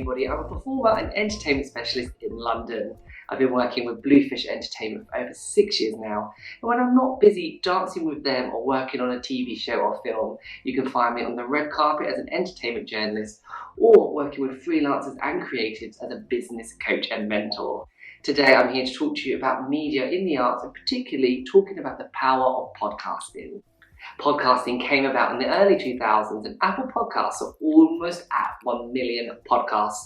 everybody. I'm a performer and entertainment specialist in London. I've been working with Bluefish Entertainment for over 6 years now. And when I'm not busy dancing with them or working on a TV show or film, you can find me on the red carpet as an entertainment journalist or working with freelancers and creatives as a business coach and mentor. Today I'm here to talk to you about media in the arts and particularly talking about the power of podcasting. Podcasting came about in the early 2000s and Apple Podcasts are almost at 1 million podcasts.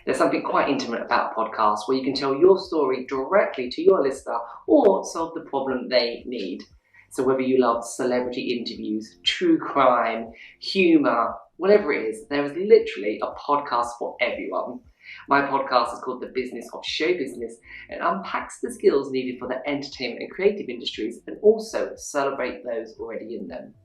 There's something quite intimate about podcasts where you can tell your story directly to your listener or solve the problem they need. So whether you love celebrity interviews, true crime, humour, whatever it is, there is literally a podcast for everyone. My podcast is called The Business of Show Business and unpacks the skills needed for the entertainment and creative industries and also celebrate those already in them.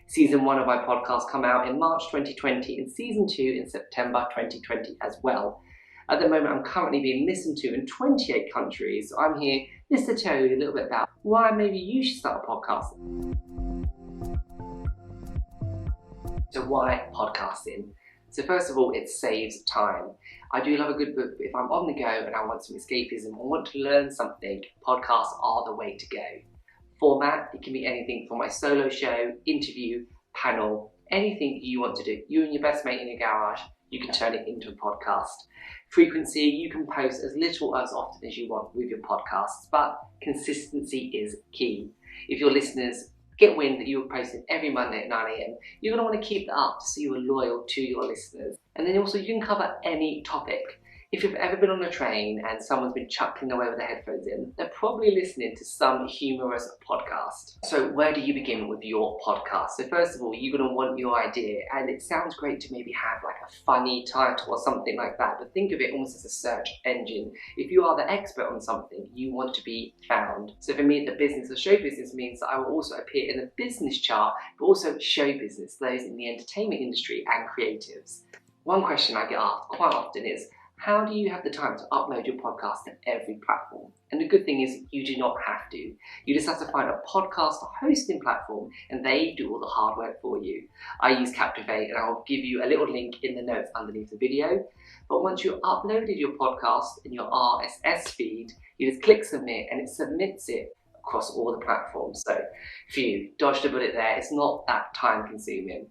Season 1 of my podcast come out in March 2020 and Season 2 in September 2020 as well. At the moment I'm currently being listened to in 28 countries, so I'm here just to tell you a little bit about why maybe you should start a podcast. So why podcasting? So first of all, it saves time. I do love a good book, but if I'm on the go and I want some escapism or want to learn something, podcasts are the way to go. Format, it can be anything from my solo show, interview, panel, anything you want to do. You and your best mate in your garage, you can turn it into a podcast. Frequency, you can post as little or as often as you want with your podcasts, but consistency is key. If your listeners get wind that you're posting every Monday at 9 AM, you're going to want to keep that up so you are loyal to your listeners. And then also you can cover any topic. If you've ever been on a train and someone's been chuckling away with their headphones in, they're probably listening to some humorous podcast. So where do you begin with your podcast? So first of all, you're going to want your idea, and it sounds great to maybe have like a funny title or something like that, but think of it almost as a search engine. If you are the expert on something, you want to be found. So for me, the business or show business means that I will also appear in the business chart, but also show business, those in the entertainment industry and creatives. One question I get asked quite often is, how do you have the time to upload your podcast to every platform? And the good thing is you do not have to. You just have to find a podcast hosting platform and they do all the hard work for you. I use Captivate and I'll give you a little link in the notes underneath the video. But once you've uploaded your podcast in your RSS feed, you just click submit and it submits it across all the platforms. So phew, dodged a bullet there. It's not that time consuming.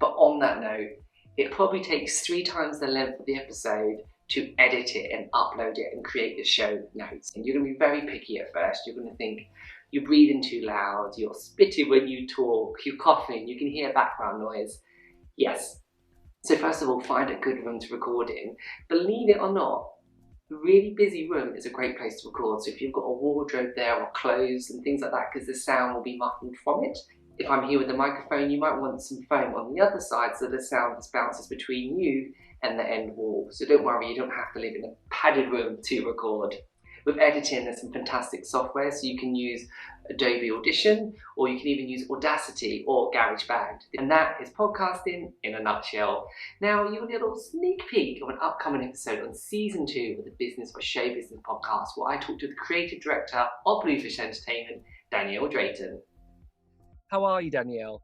But on that note, it probably takes 3 times the length of the episode to edit it and upload it and create the show notes. And you're going to be very picky at first. You're going to think you're breathing too loud, you're spitting when you talk, you're coughing, you can hear background noise. Yes. So first of all, find a good room to record in. Believe it or not, a really busy room is a great place to record. So if you've got a wardrobe there or clothes and things like that, because the sound will be muffled from it. If I'm here with the microphone, you might want some foam on the other side so the sound just bounces between you and the end wall. So don't worry, you don't have to live in a padded room to record. With editing, there's some fantastic software, so you can use Adobe Audition, or you can even use Audacity or GarageBand. And that is podcasting in a nutshell. Now, you'll get a little sneak peek of an upcoming episode on Season 2 of the Business or Show Business podcast, where I talk to the creative director of Bluefish Entertainment, Danielle Drayton. How are you, Danielle?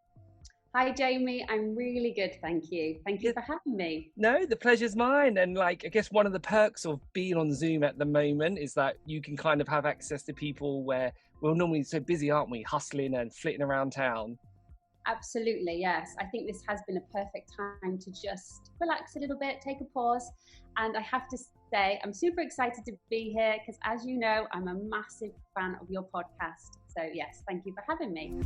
Hi, Jamie. I'm really good, thank you. Thank you for having me. No, the pleasure's mine. And I guess one of the perks of being on Zoom at the moment is that you can kind of have access to people where we're normally so busy, aren't we? Hustling and flitting around town. Absolutely, yes. I think this has been a perfect time to just relax a little bit, take a pause. And I have to say, I'm super excited to be here because, as you know, I'm a massive fan of your podcast. So yes, thank you for having me.